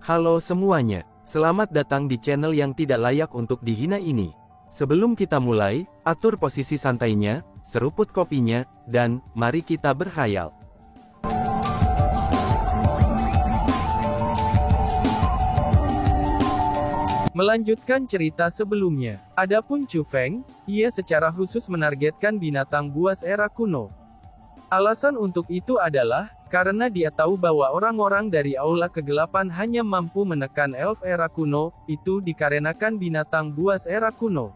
Halo semuanya, selamat datang di channel yang tidak layak untuk dihina ini. Sebelum kita mulai, atur posisi santainya, seruput kopinya, dan mari kita berkhayal. Melanjutkan cerita sebelumnya, adapun Chu Feng, ia secara khusus menargetkan binatang buas era kuno. Alasan untuk itu adalah, karena dia tahu bahwa orang-orang dari Aula Kegelapan hanya mampu menekan elf era kuno, itu dikarenakan binatang buas era kuno.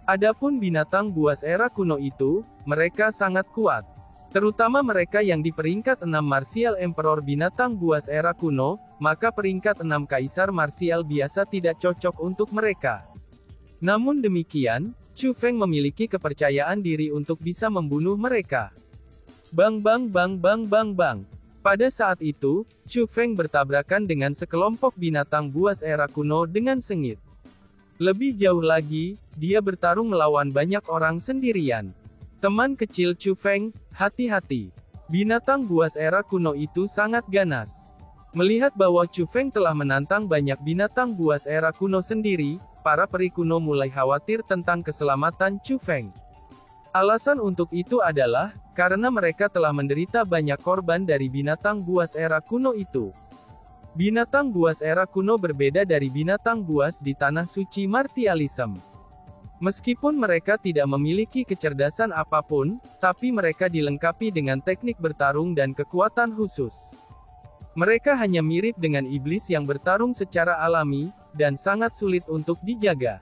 Adapun binatang buas era kuno itu, mereka sangat kuat. Terutama mereka yang di peringkat 6 martial emperor binatang buas era kuno, maka peringkat 6 kaisar martial biasa tidak cocok untuk mereka. Namun demikian, Chu Feng memiliki kepercayaan diri untuk bisa membunuh mereka. Bang bang bang bang bang bang. Pada saat itu, Chu Feng bertabrakan dengan sekelompok binatang buas era kuno dengan sengit. Lebih jauh lagi, dia bertarung melawan banyak orang sendirian. Teman kecil Chu Feng, hati-hati. Binatang buas era kuno itu sangat ganas. Melihat bahwa Chu Feng telah menantang banyak binatang buas era kuno sendiri, para peri kuno mulai khawatir tentang keselamatan Chu Feng. Alasan untuk itu adalah, karena mereka telah menderita banyak korban dari binatang buas era kuno itu. Binatang buas era kuno berbeda dari binatang buas di tanah suci martialism. Meskipun mereka tidak memiliki kecerdasan apapun, tapi mereka dilengkapi dengan teknik bertarung dan kekuatan khusus. Mereka hanya mirip dengan iblis yang bertarung secara alami, dan sangat sulit untuk dijaga.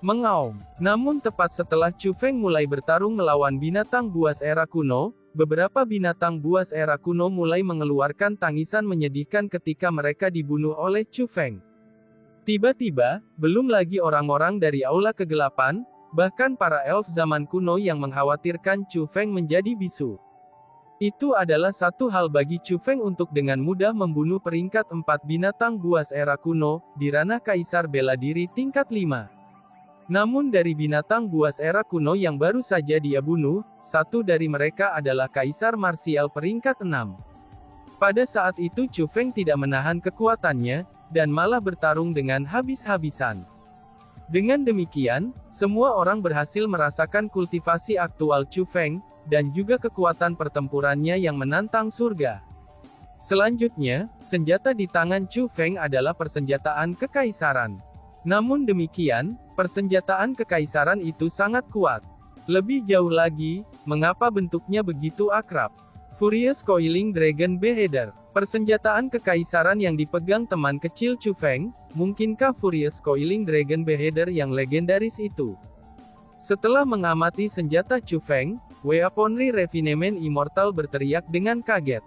Mengaum. Namun tepat setelah Chu Feng mulai bertarung melawan binatang buas era kuno, beberapa binatang buas era kuno mulai mengeluarkan tangisan menyedihkan ketika mereka dibunuh oleh Chu Feng. Tiba-tiba, belum lagi orang-orang dari Aula Kegelapan, bahkan para elf zaman kuno yang mengkhawatirkan Chu Feng menjadi bisu. Itu adalah satu hal bagi Chu Feng untuk dengan mudah membunuh peringkat 4 binatang buas era kuno, di ranah kaisar bela diri tingkat 5. Namun dari binatang buas era kuno yang baru saja dia bunuh, satu dari mereka adalah kaisar martial peringkat 6. Pada saat itu Chu Feng tidak menahan kekuatannya, dan malah bertarung dengan habis-habisan. Dengan demikian, semua orang berhasil merasakan kultivasi aktual Chu Feng, dan juga kekuatan pertempurannya yang menantang surga. Selanjutnya, senjata di tangan Chu Feng adalah persenjataan kekaisaran. Namun demikian, persenjataan kekaisaran itu sangat kuat. Lebih jauh lagi, mengapa bentuknya begitu akrab? Furious Coiling Dragon Beheader. Persenjataan kekaisaran yang dipegang teman kecil Chu Feng, mungkinkah Furious Coiling Dragon Beheader yang legendaris itu? Setelah mengamati senjata Chu Feng, Weaponry Refinement Immortal berteriak dengan kaget.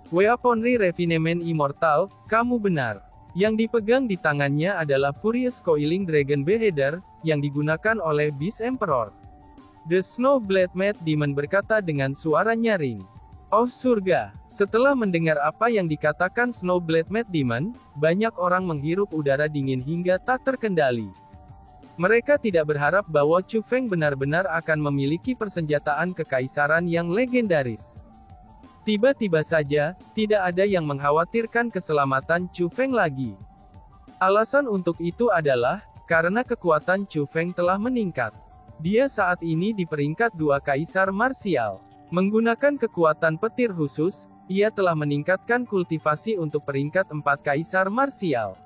Weaponry Refinement Immortal, kamu benar. Yang dipegang di tangannya adalah Furious Coiling Dragon Beheader, yang digunakan oleh Beast Emperor. The Snowblade Mad Demon berkata dengan suara nyaring. Oh surga! Setelah mendengar apa yang dikatakan Snowblade Mad Demon, banyak orang menghirup udara dingin hingga tak terkendali. Mereka tidak berharap bahwa Chu Feng benar-benar akan memiliki persenjataan kekaisaran yang legendaris. Tiba-tiba saja, tidak ada yang mengkhawatirkan keselamatan Chu Feng lagi. Alasan untuk itu adalah, karena kekuatan Chu Feng telah meningkat. Dia saat ini di peringkat 2 kaisar martial. Menggunakan kekuatan petir khusus, ia telah meningkatkan kultivasi untuk peringkat 4 kaisar martial.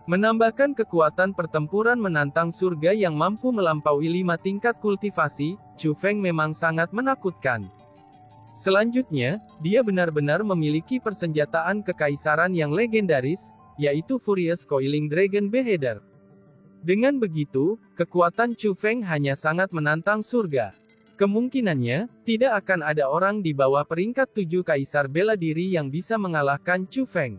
Menambahkan kekuatan pertempuran menantang surga yang mampu melampaui 5 tingkat kultivasi, Chu Feng memang sangat menakutkan. Selanjutnya, dia benar-benar memiliki persenjataan kekaisaran yang legendaris, yaitu Furious Coiling Dragon Beheader. Dengan begitu, kekuatan Chu Feng hanya sangat menantang surga. Kemungkinannya, tidak akan ada orang di bawah peringkat 7 kaisar bela diri yang bisa mengalahkan Chu Feng.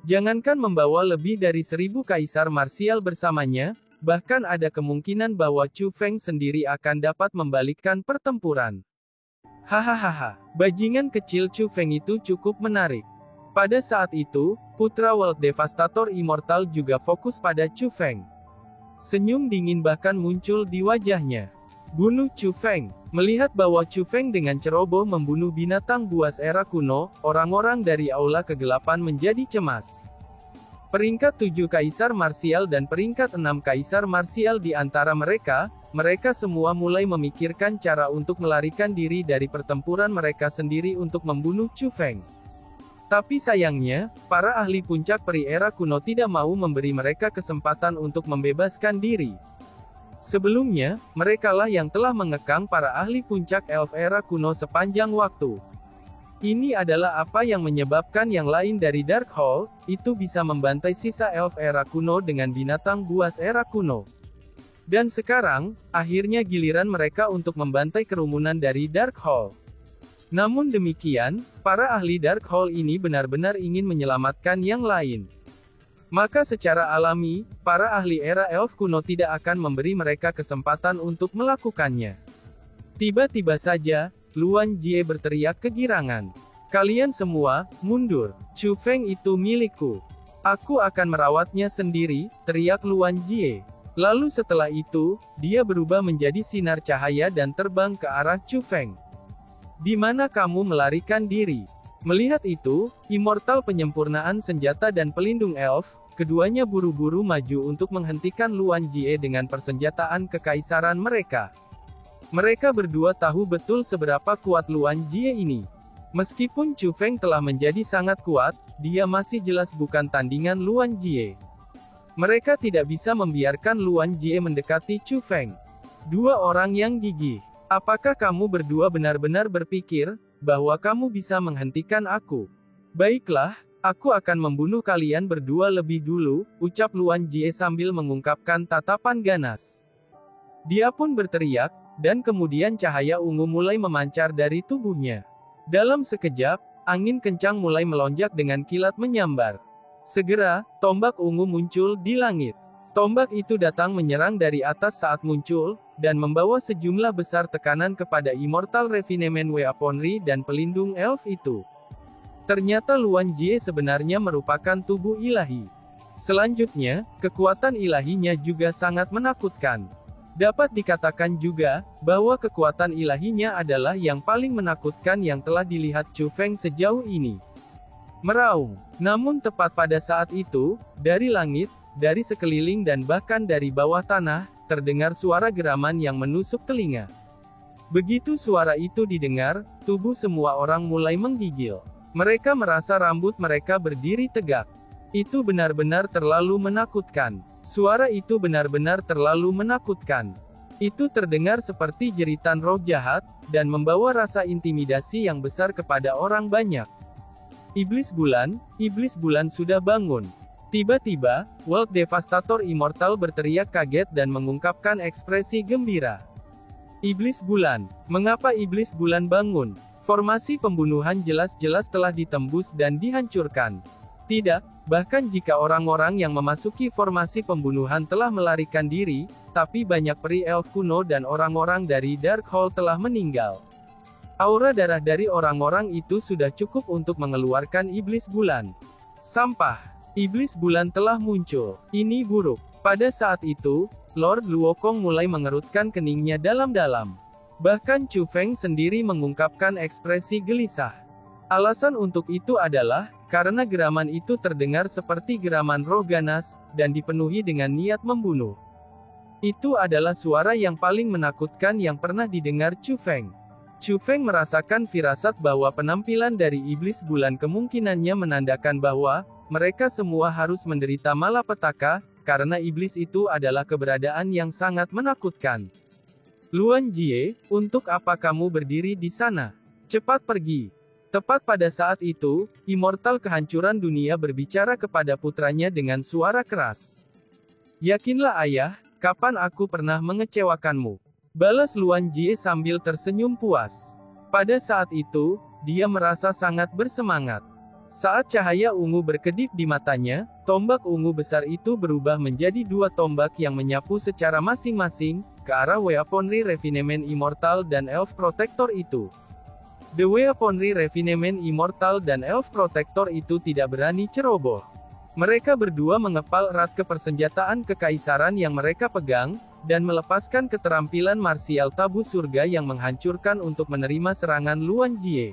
Jangankan membawa lebih dari 1000 kaisar martial bersamanya, bahkan ada kemungkinan bahwa Chu Feng sendiri akan dapat membalikkan pertempuran. Hahaha, bajingan kecil Chu Feng itu cukup menarik. Pada saat itu, Putra World Devastator Immortal juga fokus pada Chu Feng. Senyum dingin bahkan muncul di wajahnya. Bunuh Chu Feng. Melihat bahwa Chu Feng dengan ceroboh membunuh binatang buas era kuno, orang-orang dari Aula Kegelapan menjadi cemas. Peringkat 7 kaisar marsial dan peringkat 6 kaisar marsial di antara mereka, mereka semua mulai memikirkan cara untuk melarikan diri dari pertempuran mereka sendiri untuk membunuh Chu Feng. Tapi sayangnya, para ahli puncak peri era kuno tidak mau memberi mereka kesempatan untuk membebaskan diri. Sebelumnya, merekalah yang telah mengekang para ahli puncak elf era kuno sepanjang waktu. Ini adalah apa yang menyebabkan yang lain dari Darkhold, itu bisa membantai sisa elf era kuno dengan binatang buas era kuno. Dan sekarang, akhirnya giliran mereka untuk membantai kerumunan dari Darkhold. Namun demikian, para ahli Darkhold ini benar-benar ingin menyelamatkan yang lain. Maka secara alami, para ahli era elf kuno tidak akan memberi mereka kesempatan untuk melakukannya. Tiba-tiba saja, Luan Jie berteriak kegirangan. Kalian semua, mundur. Chu Feng itu milikku. Aku akan merawatnya sendiri, teriak Luan Jie. Lalu setelah itu, dia berubah menjadi sinar cahaya dan terbang ke arah Chu Feng. Di mana kamu melarikan diri? Melihat itu, Immortal penyempurnaan senjata dan pelindung elf, keduanya buru-buru maju untuk menghentikan Luan Jie dengan persenjataan kekaisaran mereka. Mereka berdua tahu betul seberapa kuat Luan Jie ini. Meskipun Chu Feng telah menjadi sangat kuat, dia masih jelas bukan tandingan Luan Jie. Mereka tidak bisa membiarkan Luan Jie mendekati Chu Feng. Dua orang yang gigih. Apakah kamu berdua benar-benar berpikir bahwa kamu bisa menghentikan aku? Baiklah, aku akan membunuh kalian berdua lebih dulu, ucap Luan Jie sambil mengungkapkan tatapan ganas. Dia pun berteriak, dan kemudian cahaya ungu mulai memancar dari tubuhnya. Dalam sekejap, angin kencang mulai melonjak dengan kilat menyambar. Segera, tombak ungu muncul di langit. Tombak itu datang menyerang dari atas saat muncul, dan membawa sejumlah besar tekanan kepada Immortal Refinement Weaponry dan pelindung elf itu. Ternyata Luan Jie sebenarnya merupakan tubuh ilahi. Selanjutnya, kekuatan ilahinya juga sangat menakutkan. Dapat dikatakan juga, bahwa kekuatan ilahinya adalah yang paling menakutkan yang telah dilihat Chu Feng sejauh ini. Meraung. Namun tepat pada saat itu, dari langit, dari sekeliling dan bahkan dari bawah tanah, terdengar suara geraman yang menusuk telinga. Begitu suara itu didengar, tubuh semua orang mulai menggigil. Mereka merasa rambut mereka berdiri tegak. Itu benar-benar terlalu menakutkan. Suara itu benar-benar terlalu menakutkan. Itu terdengar seperti jeritan roh jahat, dan membawa rasa intimidasi yang besar kepada orang banyak. Iblis bulan sudah bangun. Tiba-tiba, World Devastator Immortal berteriak kaget dan mengungkapkan ekspresi gembira. Iblis bulan. Mengapa iblis bulan bangun? Formasi pembunuhan jelas-jelas telah ditembus dan dihancurkan. Tidak, bahkan jika orang-orang yang memasuki formasi pembunuhan telah melarikan diri, tapi banyak peri elf kuno dan orang-orang dari Darkhold telah meninggal. Aura darah dari orang-orang itu sudah cukup untuk mengeluarkan iblis bulan. Sampah. Iblis bulan telah muncul. Ini buruk. Pada saat itu, Lord Luokong mulai mengerutkan keningnya dalam-dalam. Bahkan Chu Feng sendiri mengungkapkan ekspresi gelisah. Alasan untuk itu adalah, karena geraman itu terdengar seperti geraman roh ganas, dan dipenuhi dengan niat membunuh. Itu adalah suara yang paling menakutkan yang pernah didengar Chu Feng. Chu Feng merasakan firasat bahwa penampilan dari iblis bulan kemungkinannya menandakan bahwa, mereka semua harus menderita malapetaka, karena iblis itu adalah keberadaan yang sangat menakutkan. Luan Jie, untuk apa kamu berdiri di sana? Cepat pergi. Tepat pada saat itu, Immortal kehancuran dunia berbicara kepada putranya dengan suara keras. Yakinlah ayah, kapan aku pernah mengecewakanmu? Balas Luan Jie sambil tersenyum puas. Pada saat itu, dia merasa sangat bersemangat. Saat cahaya ungu berkedip di matanya, tombak ungu besar itu berubah menjadi dua tombak yang menyapu secara masing-masing, ke arah Weaponry Refinement Immortal dan Elf Protector itu. The Weaponry Refinement Immortal dan Elf Protector itu tidak berani ceroboh. Mereka berdua mengepal erat ke persenjataan kekaisaran yang mereka pegang, dan melepaskan keterampilan marsial tabu surga yang menghancurkan untuk menerima serangan Luan Jie.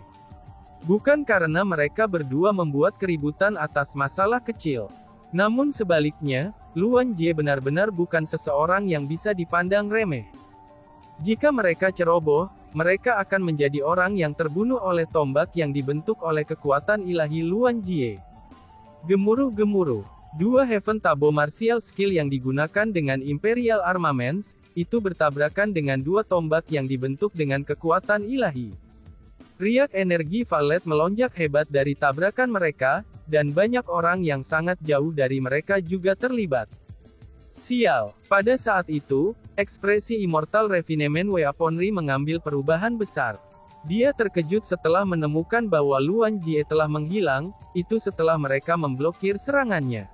Bukan karena mereka berdua membuat keributan atas masalah kecil. Namun sebaliknya, Luan Jie benar-benar bukan seseorang yang bisa dipandang remeh. Jika mereka ceroboh, mereka akan menjadi orang yang terbunuh oleh tombak yang dibentuk oleh kekuatan ilahi Luan Jie. Gemuruh-gemuruh. Dua Heaven Tabo martial skill yang digunakan dengan Imperial Armaments, itu bertabrakan dengan dua tombak yang dibentuk dengan kekuatan ilahi. Riak energi Valet melonjak hebat dari tabrakan mereka, dan banyak orang yang sangat jauh dari mereka juga terlibat. Sial, pada saat itu, ekspresi Immortal Refinement Weaponry mengambil perubahan besar. Dia terkejut setelah menemukan bahwa Luan Jie telah menghilang, itu setelah mereka memblokir serangannya.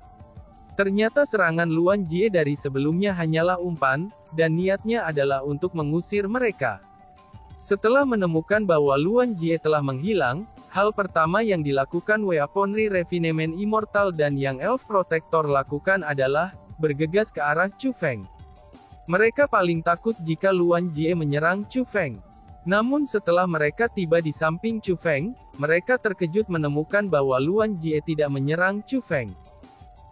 Ternyata serangan Luan Jie dari sebelumnya hanyalah umpan, dan niatnya adalah untuk mengusir mereka. Setelah menemukan bahwa Luan Jie telah menghilang, hal pertama yang dilakukan Weaponry Refinement Immortal dan yang Elf Protector lakukan adalah bergegas ke arah Chu Feng. Mereka paling takut jika Luan Jie menyerang Chu Feng. Namun setelah mereka tiba di samping Chu Feng, mereka terkejut menemukan bahwa Luan Jie tidak menyerang Chu Feng.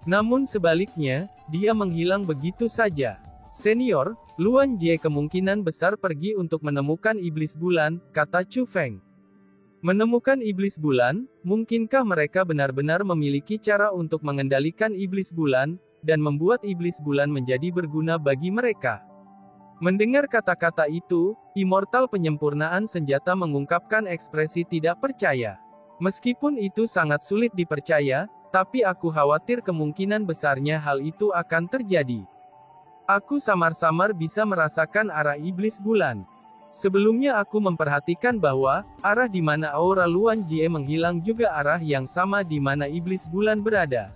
Namun sebaliknya, dia menghilang begitu saja. Senior, Luan Jie kemungkinan besar pergi untuk menemukan iblis bulan, kata Chu Feng. Menemukan iblis bulan, mungkinkah mereka benar-benar memiliki cara untuk mengendalikan iblis bulan, dan membuat iblis bulan menjadi berguna bagi mereka? Mendengar kata-kata itu, Immortal penyempurnaan senjata mengungkapkan ekspresi tidak percaya. Meskipun itu sangat sulit dipercaya, tapi aku khawatir kemungkinan besarnya hal itu akan terjadi. Aku samar-samar bisa merasakan arah iblis bulan. Sebelumnya aku memperhatikan bahwa, arah di mana aura Luan Jie menghilang juga arah yang sama di mana iblis bulan berada.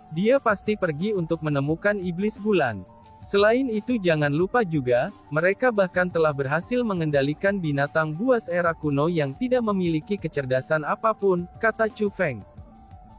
Dia pasti pergi untuk menemukan iblis bulan. Selain itu jangan lupa juga, mereka bahkan telah berhasil mengendalikan binatang buas era kuno yang tidak memiliki kecerdasan apapun, kata Chu Feng.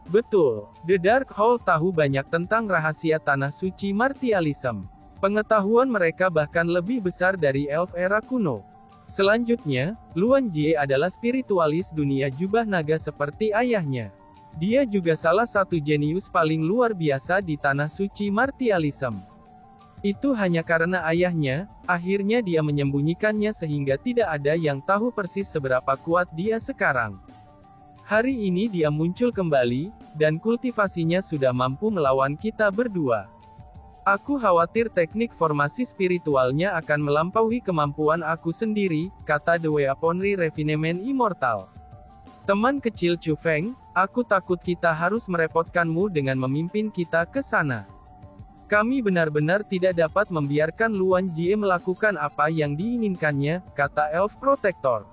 Betul, The Dark Hole tahu banyak tentang rahasia tanah suci martialism. Pengetahuan mereka bahkan lebih besar dari elf era kuno. Selanjutnya, Luan Jie adalah spiritualis dunia jubah naga seperti ayahnya. Dia juga salah satu jenius paling luar biasa di tanah suci martialism. Itu hanya karena ayahnya, akhirnya dia menyembunyikannya sehingga tidak ada yang tahu persis seberapa kuat dia sekarang. Hari ini dia muncul kembali, dan kultivasinya sudah mampu melawan kita berdua. Aku khawatir teknik formasi spiritualnya akan melampaui kemampuan aku sendiri, kata The Weaponry Refinement Immortal. Teman kecil Chu Feng, aku takut kita harus merepotkanmu dengan memimpin kita ke sana. Kami benar-benar tidak dapat membiarkan Luan Jie melakukan apa yang diinginkannya, kata Elf Protector.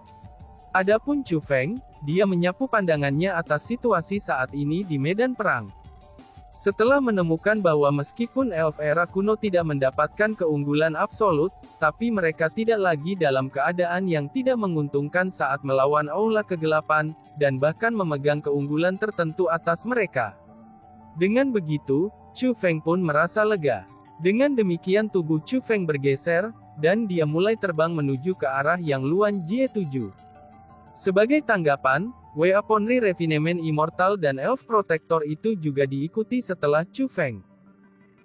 Adapun Chu Feng, dia menyapu pandangannya atas situasi saat ini di medan perang. Setelah menemukan bahwa meskipun elf era kuno tidak mendapatkan keunggulan absolut, tapi mereka tidak lagi dalam keadaan yang tidak menguntungkan saat melawan aula kegelapan, dan bahkan memegang keunggulan tertentu atas mereka. Dengan begitu, Chu Feng pun merasa lega. Dengan demikian tubuh Chu Feng bergeser, dan dia mulai terbang menuju ke arah yang Luan Jie tuju. Sebagai tanggapan, Weaponry Refinement Immortal dan Elf Protector itu juga diikuti setelah Chu Feng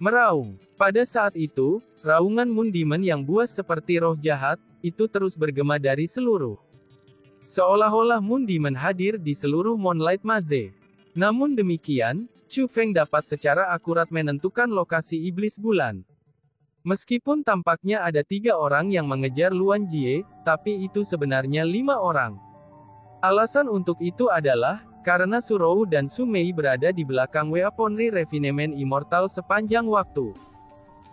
meraung. Pada saat itu, raungan Moon Demon yang buas seperti roh jahat, itu terus bergema dari seluruh. Seolah-olah Moon Demon hadir di seluruh Moonlight Maze. Namun demikian, Chu Feng dapat secara akurat menentukan lokasi iblis bulan. Meskipun tampaknya ada 3 orang yang mengejar Luan Jie, tapi itu sebenarnya 5 orang. Alasan untuk itu adalah, karena Surou dan Su Mei berada di belakang Weaponry Refinement Immortal sepanjang waktu.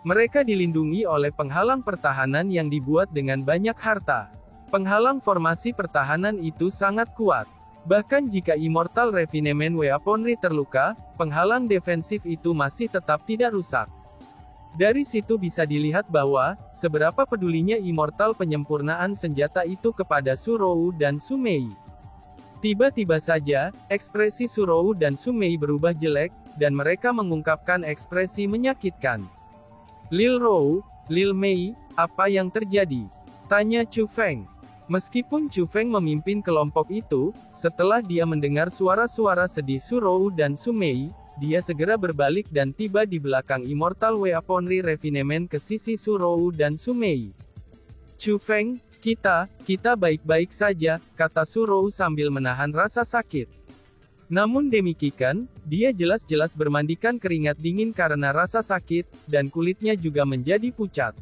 Mereka dilindungi oleh penghalang pertahanan yang dibuat dengan banyak harta. Penghalang formasi pertahanan itu sangat kuat. Bahkan jika Immortal Refinement Weaponry terluka, penghalang defensif itu masih tetap tidak rusak. Dari situ bisa dilihat bahwa, seberapa pedulinya Immortal penyempurnaan senjata itu kepada Surou dan Su Mei. Tiba-tiba saja, ekspresi Surou dan Su Mei berubah jelek, dan mereka mengungkapkan ekspresi menyakitkan. Lil Rou, Lil Mei, apa yang terjadi? Tanya Chu Feng. Meskipun Chu Feng memimpin kelompok itu, setelah dia mendengar suara-suara sedih Surou dan Su Mei, dia segera berbalik dan tiba di belakang Immortal Weaponry Refinement ke sisi Surou dan Sumei. Chu Feng, kita baik-baik saja, kata Surou sambil menahan rasa sakit. Namun demikian, dia jelas-jelas bermandikan keringat dingin karena rasa sakit, dan kulitnya juga menjadi pucat.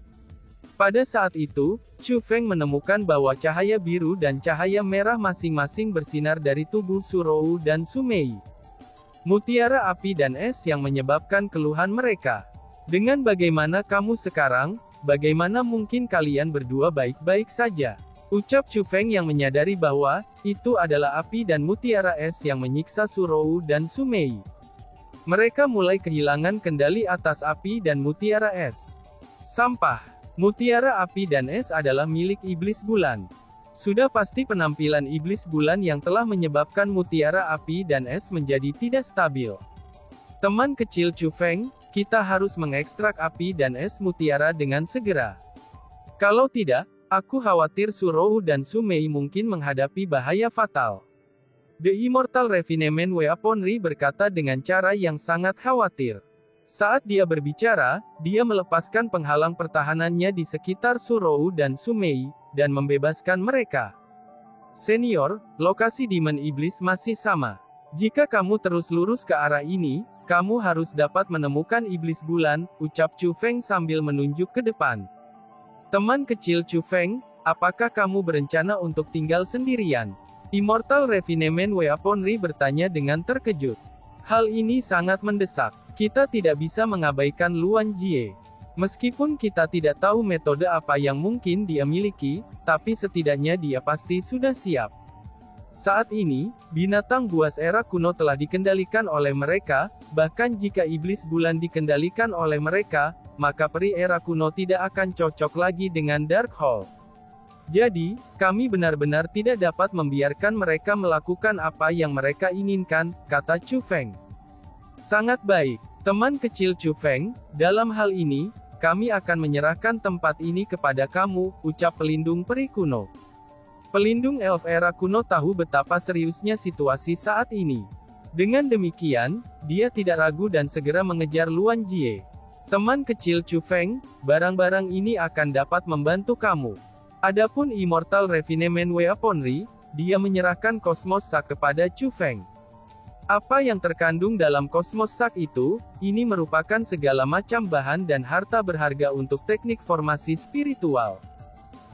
Pada saat itu, Chu Feng menemukan bahwa cahaya biru dan cahaya merah masing-masing bersinar dari tubuh Surou dan Sumei. Mutiara api dan es yang menyebabkan keluhan mereka. Dengan bagaimana kamu sekarang, bagaimana mungkin kalian berdua baik-baik saja? Ucap Chu Feng yang menyadari bahwa, itu adalah api dan mutiara es yang menyiksa Surou dan Sumei. Mereka mulai kehilangan kendali atas api dan mutiara es. Sampah. Mutiara api dan es adalah milik iblis bulan. Sudah pasti penampilan iblis bulan yang telah menyebabkan mutiara api dan es menjadi tidak stabil. Teman kecil Chu Feng, kita harus mengekstrak api dan es mutiara dengan segera. Kalau tidak, aku khawatir Surou dan Sumei mungkin menghadapi bahaya fatal. The Immortal Refinement Weaponry berkata dengan cara yang sangat khawatir. Saat dia berbicara, dia melepaskan penghalang pertahanannya di sekitar Surou dan Sumei, dan membebaskan mereka. Senior, lokasi Demon Iblis masih sama. Jika kamu terus lurus ke arah ini, kamu harus dapat menemukan Iblis Bulan, ucap Chu Feng sambil menunjuk ke depan. Teman kecil Chu Feng, apakah kamu berencana untuk tinggal sendirian? Immortal Refinement Weaponry bertanya dengan terkejut. Hal ini sangat mendesak. Kita tidak bisa mengabaikan Luan Jie. Meskipun kita tidak tahu metode apa yang mungkin dia miliki, tapi setidaknya dia pasti sudah siap. Saat ini, binatang buas era kuno telah dikendalikan oleh mereka, bahkan jika iblis bulan dikendalikan oleh mereka, maka peri era kuno tidak akan cocok lagi dengan Darkhold. Jadi, kami benar-benar tidak dapat membiarkan mereka melakukan apa yang mereka inginkan, kata Chu Feng. Sangat baik, teman kecil Chu Feng, dalam hal ini, kami akan menyerahkan tempat ini kepada kamu, ucap pelindung peri kuno. Pelindung elf era kuno tahu betapa seriusnya situasi saat ini. Dengan demikian, dia tidak ragu dan segera mengejar Luan Jie. Teman kecil Chu Feng, barang-barang ini akan dapat membantu kamu. Adapun Immortal Refinement Weaponry, dia menyerahkan Cosmos Sack kepada Chu Feng. Apa yang terkandung dalam Cosmos Sack itu, ini merupakan segala macam bahan dan harta berharga untuk teknik formasi spiritual.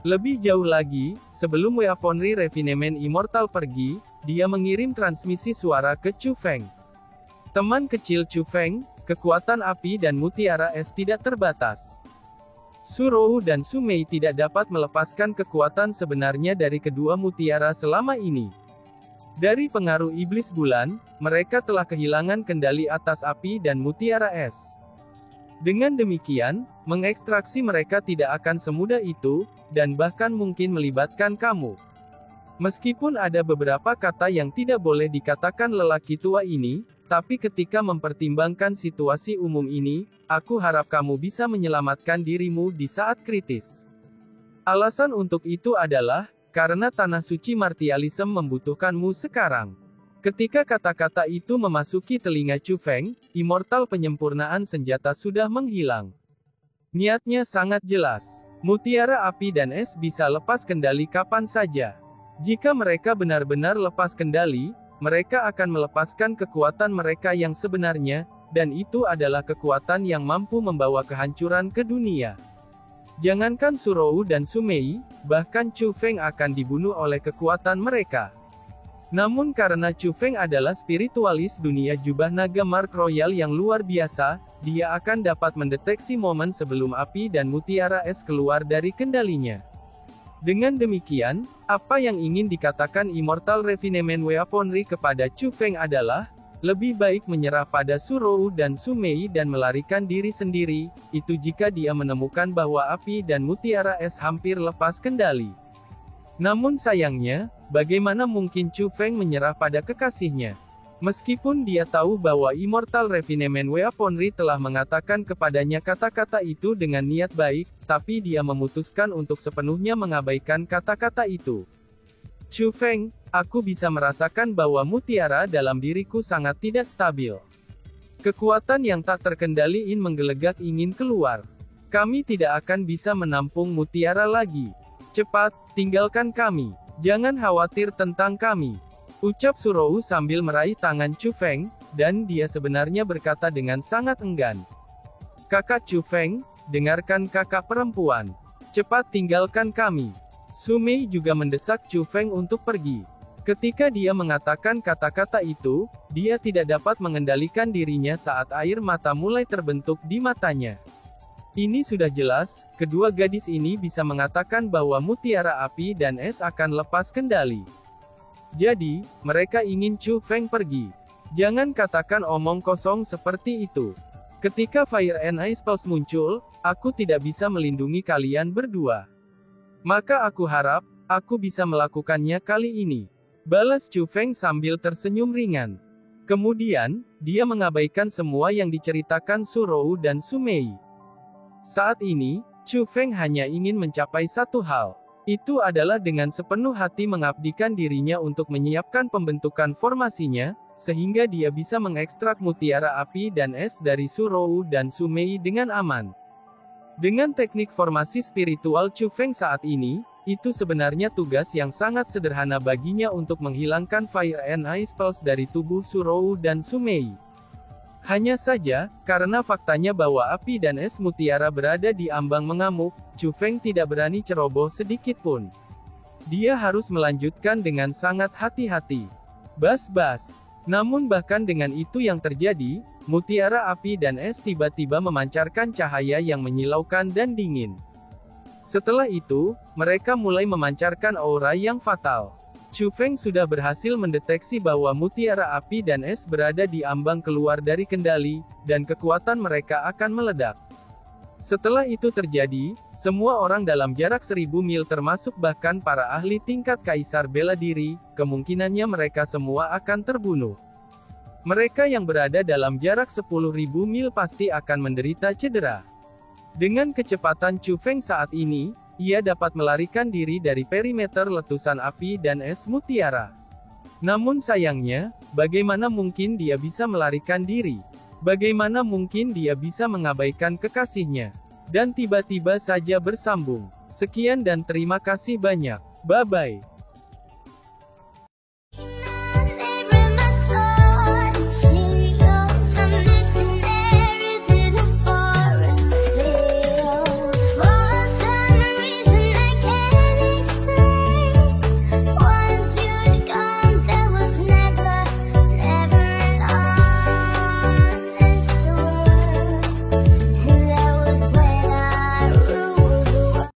Lebih jauh lagi, sebelum Weaponry Refinement Immortal pergi, dia mengirim transmisi suara ke Chu Feng. Teman kecil Chu Feng, kekuatan api dan mutiara es tidak terbatas. Surou dan Sumei tidak dapat melepaskan kekuatan sebenarnya dari kedua mutiara selama ini. Dari pengaruh iblis bulan, mereka telah kehilangan kendali atas api dan mutiara es. Dengan demikian, mengekstraksi mereka tidak akan semudah itu, dan bahkan mungkin melibatkan kamu. Meskipun ada beberapa kata yang tidak boleh dikatakan lelaki tua ini, tapi ketika mempertimbangkan situasi umum ini, aku harap kamu bisa menyelamatkan dirimu di saat kritis. Alasan untuk itu adalah, karena tanah suci martialism membutuhkanmu sekarang. Ketika kata-kata itu memasuki telinga Chu Feng, immortal penyempurnaan senjata sudah menghilang. Niatnya sangat jelas. Mutiara api dan es bisa lepas kendali kapan saja. Jika mereka benar-benar lepas kendali, mereka akan melepaskan kekuatan mereka yang sebenarnya, dan itu adalah kekuatan yang mampu membawa kehancuran ke dunia. Jangankan Surou dan Sumei, bahkan Chu Feng akan dibunuh oleh kekuatan mereka. Namun karena Chu Feng adalah spiritualis dunia jubah naga Mark Royal yang luar biasa, dia akan dapat mendeteksi momen sebelum api dan mutiara es keluar dari kendalinya. Dengan demikian, apa yang ingin dikatakan Immortal Refinement Weaponry kepada Chu Feng adalah, lebih baik menyerah pada Surou dan Sumei dan melarikan diri sendiri, itu jika dia menemukan bahwa api dan mutiara es hampir lepas kendali. Namun sayangnya, bagaimana mungkin Chu Feng menyerah pada kekasihnya? Meskipun dia tahu bahwa Immortal Refinement Weaponry telah mengatakan kepadanya kata-kata itu dengan niat baik, tapi dia memutuskan untuk sepenuhnya mengabaikan kata-kata itu. Chu Feng, aku bisa merasakan bahwa mutiara dalam diriku sangat tidak stabil. Kekuatan yang tak terkendali menggelegak ingin keluar. Kami tidak akan bisa menampung mutiara lagi. Cepat, tinggalkan kami. Jangan khawatir tentang kami. Ucap Surowu sambil meraih tangan Chu Feng, dan dia sebenarnya berkata dengan sangat enggan. Kakak Chu Feng, dengarkan kakak perempuan. Cepat tinggalkan kami. Su Mei juga mendesak Chu Feng untuk pergi. Ketika dia mengatakan kata-kata itu, dia tidak dapat mengendalikan dirinya saat air mata mulai terbentuk di matanya. Ini sudah jelas, kedua gadis ini bisa mengatakan bahwa mutiara api dan es akan lepas kendali. Jadi, mereka ingin Chu Feng pergi. Jangan katakan omong kosong seperti itu. Ketika Fire and Ice Pulse muncul, aku tidak bisa melindungi kalian berdua. Maka aku harap, aku bisa melakukannya kali ini. Balas Chu Feng sambil tersenyum ringan. Kemudian, dia mengabaikan semua yang diceritakan Surowu dan Su Mei. Saat ini, Chu Feng hanya ingin mencapai satu hal. Itu adalah dengan sepenuh hati mengabdikan dirinya untuk menyiapkan pembentukan formasinya, sehingga dia bisa mengekstrak mutiara api dan es dari Surowu dan Su Mei dengan aman. Dengan teknik formasi spiritual Chu Feng saat ini, itu sebenarnya tugas yang sangat sederhana baginya untuk menghilangkan Fire and Ice Pulse dari tubuh Surowu dan Su Mei. Hanya saja, karena faktanya bahwa api dan es mutiara berada di ambang mengamuk, Chu Feng tidak berani ceroboh sedikit pun. Dia harus melanjutkan dengan sangat hati-hati. Bas-bas. Namun bahkan dengan itu yang terjadi, mutiara api dan es tiba-tiba memancarkan cahaya yang menyilaukan dan dingin. Setelah itu, mereka mulai memancarkan aura yang fatal. Chu Feng sudah berhasil mendeteksi bahwa mutiara api dan es berada di ambang keluar dari kendali, dan kekuatan mereka akan meledak. Setelah itu terjadi, semua orang dalam jarak 1000 mil termasuk bahkan para ahli tingkat kaisar bela diri, kemungkinannya mereka semua akan terbunuh. Mereka yang berada dalam jarak 10.000 mil pasti akan menderita cedera. Dengan kecepatan Chu Feng saat ini, ia dapat melarikan diri dari perimeter letusan api dan es mutiara. Namun sayangnya, bagaimana mungkin dia bisa melarikan diri? Bagaimana mungkin dia bisa mengabaikan kekasihnya? Dan tiba-tiba saja bersambung. Sekian dan terima kasih banyak. Bye-bye.